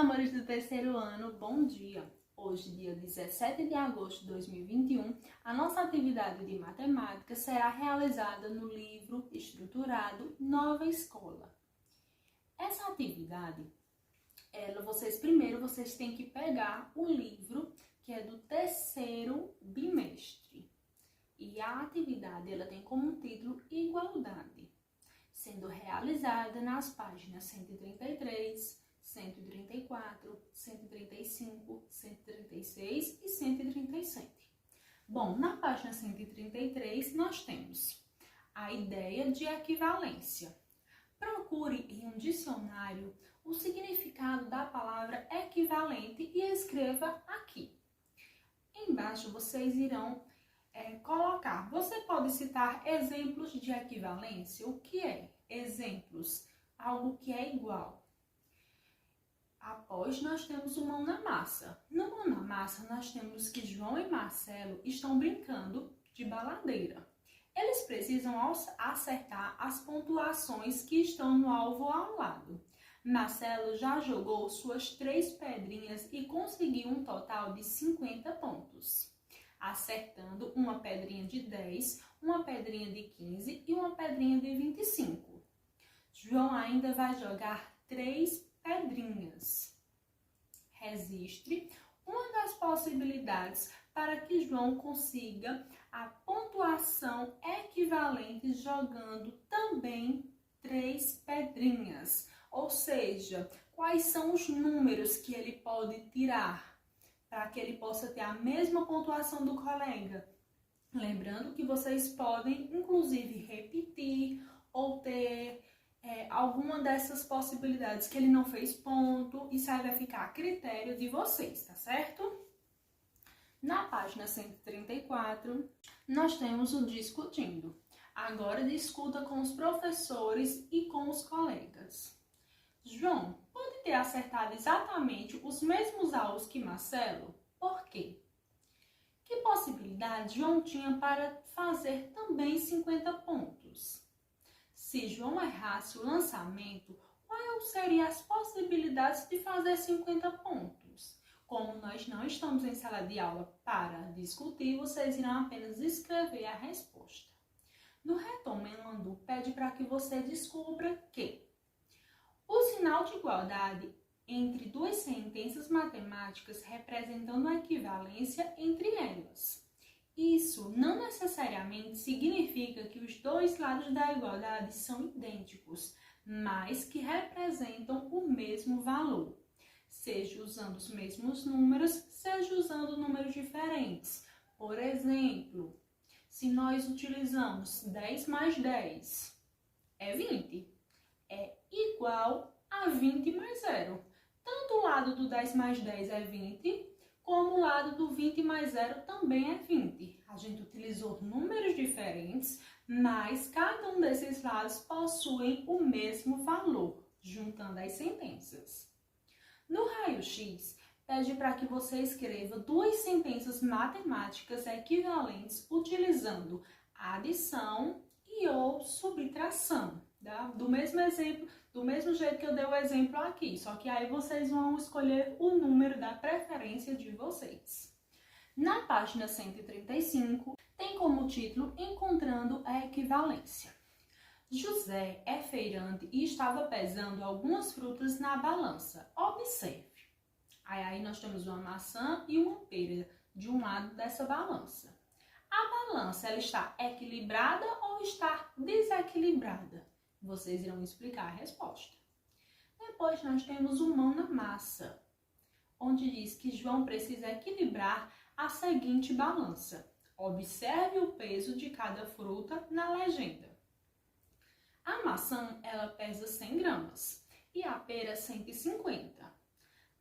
amores do terceiro ano, bom dia! Hoje, dia 17 de agosto de 2021, a nossa atividade de matemática será realizada no livro estruturado Nova Escola. Essa atividade, vocês têm que pegar o livro que é do terceiro bimestre. E a atividade ela tem como título Igualdade, sendo realizada nas páginas 133, 134, 135, 136 e 137. Bom, na página 133 nós temos a ideia de equivalência. Procure em um dicionário o significado da palavra equivalente e escreva aqui. Embaixo vocês irão colocar. Você pode citar exemplos de equivalência. O que é? Exemplos. Algo que é igual. Após, nós temos o mão na massa. No mão na massa, nós temos que João e Marcelo estão brincando de baladeira. Eles precisam acertar as pontuações que estão no alvo ao lado. Marcelo já jogou suas 3 pedrinhas e conseguiu um total de 50 pontos, acertando uma pedrinha de 10, uma pedrinha de 15 e uma pedrinha de 25. João ainda vai jogar 3 pedrinhas. Registre uma das possibilidades para que João consiga a pontuação equivalente jogando também 3 pedrinhas. Ou seja, quais são os números que ele pode tirar para que ele possa ter a mesma pontuação do colega? Lembrando que vocês podem, inclusive, repetir ou ter alguma dessas possibilidades que ele não fez ponto. Isso aí vai ficar a critério de vocês, tá certo? Na página 134, nós temos o discutindo. Agora discuta com os professores e com os colegas. João pode ter acertado exatamente os mesmos alvos que Marcelo? Por quê? Que possibilidade João tinha para fazer também 50 pontos? Se João errasse o lançamento, quais seriam as possibilidades de fazer 50 pontos? Como nós não estamos em sala de aula para discutir, vocês irão apenas escrever a resposta. No retomando, pede para que você descubra que o sinal de igualdade entre 2 sentenças matemáticas representando a equivalência entre elas. Isso não necessariamente significa que os 2 lados da igualdade são idênticos, mas que representam o mesmo valor, seja usando os mesmos números, seja usando números diferentes. Por exemplo, se nós utilizamos 10 mais 10 é 20, é igual a 20 mais 0. Tanto o lado do 10 mais 10 é 20, como o lado do 20 mais 0 também é 20. A gente utilizou números diferentes, mas cada um desses lados possuem o mesmo valor, juntando as sentenças. No raio-x, pede para que você escreva 2 sentenças matemáticas equivalentes utilizando adição e ou subtração. Do mesmo exemplo, do mesmo jeito que eu dei o exemplo aqui, só que aí vocês vão escolher o número da preferência de vocês. Na página 135, tem como título Encontrando a Equivalência. José é feirante e estava pesando algumas frutas na balança. Observe. Aí nós temos uma maçã e uma pera de um lado dessa balança. A balança ela está equilibrada ou está desequilibrada? Vocês irão explicar a resposta. Depois nós temos o mão na massa, onde diz que João precisa equilibrar a seguinte balança. Observe o peso de cada fruta na legenda. A maçã ela pesa 100 gramas e a pera 150.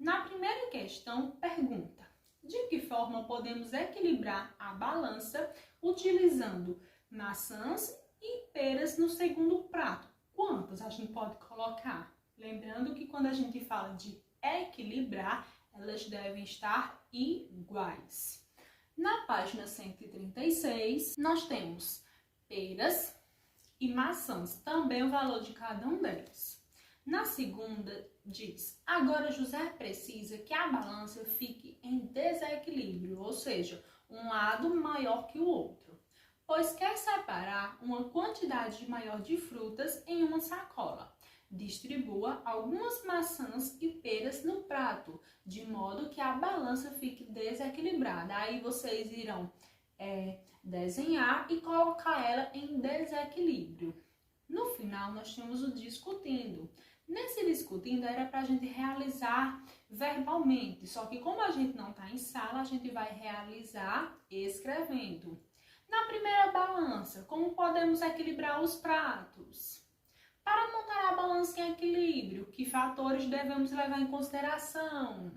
Na primeira questão, pergunta: de que forma podemos equilibrar a balança utilizando maçãs e peras no segundo prato? Quantas a gente pode colocar? Lembrando que quando a gente fala de equilibrar, elas devem estar iguais. Na página 136, nós temos peras e maçãs, também o valor de cada um deles. Na segunda, diz: agora José precisa que a balança fique em desequilíbrio, ou seja, um lado maior que o outro, pois quer separar uma quantidade maior de frutas em uma sacola. Distribua algumas maçãs e peras no prato, de modo que a balança fique desequilibrada. Aí vocês irão desenhar e colocar ela em desequilíbrio. No final, nós temos o discutindo. Nesse discutindo era para a gente realizar verbalmente, só que como a gente não está em sala, a gente vai realizar escrevendo. Na primeira balança, como podemos equilibrar os pratos? Para montar a balança em equilíbrio, que fatores devemos levar em consideração?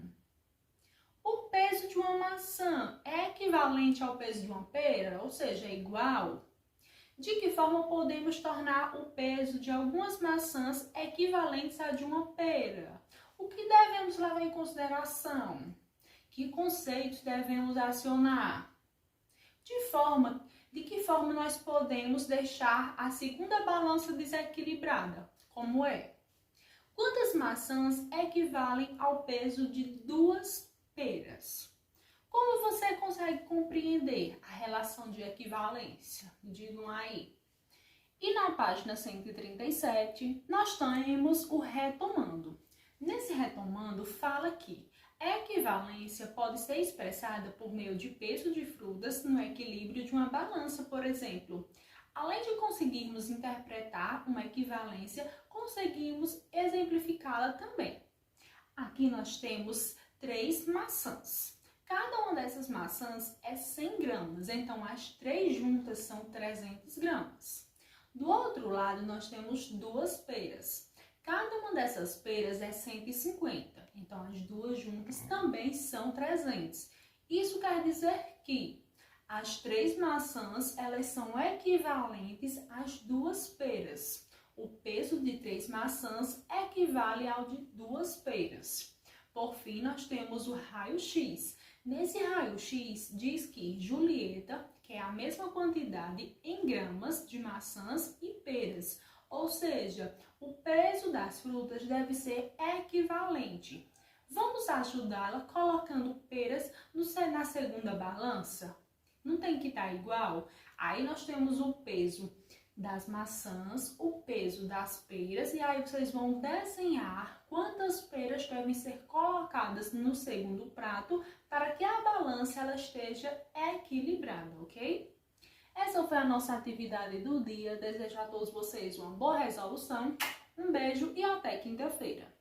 O peso de uma maçã é equivalente ao peso de uma pera, ou seja, é igual? De que forma podemos tornar o peso de algumas maçãs equivalentes a de uma pera? O que devemos levar em consideração? Que conceitos devemos acionar? De que forma nós podemos deixar a segunda balança desequilibrada? Como é? Quantas maçãs equivalem ao peso de 2 peras? Como você consegue compreender a relação de equivalência? Me digam aí. E na página 137, nós temos o retomando. Nesse retomando, fala que a equivalência pode ser expressada por meio de peso de frutas no equilíbrio de uma balança, por exemplo. Além de conseguirmos interpretar uma equivalência, conseguimos exemplificá-la também. Aqui nós temos 3 maçãs. Cada uma dessas maçãs é 100 gramas, então as 3 juntas são 300 gramas. Do outro lado, nós temos 2 peras. Cada uma dessas peras é 150, então as 2 juntas também são 300. Isso quer dizer que as 3 maçãs, elas são equivalentes às 2 peras. O peso de 3 maçãs equivale ao de 2 peras. Por fim, nós temos o raio-x. Nesse raio-x, diz que Julieta quer a mesma quantidade em gramas de maçãs e peras, ou seja, o peso das frutas deve ser equivalente. Vamos ajudá-la colocando peras na segunda balança? Não tem que estar igual? Aí nós temos o peso das maçãs, o peso das peras, e aí vocês vão desenhar quantas peras devem ser colocadas no segundo prato para que a balança ela esteja equilibrada, ok? Essa foi a nossa atividade do dia. Desejo a todos vocês uma boa resolução, um beijo e até quinta-feira.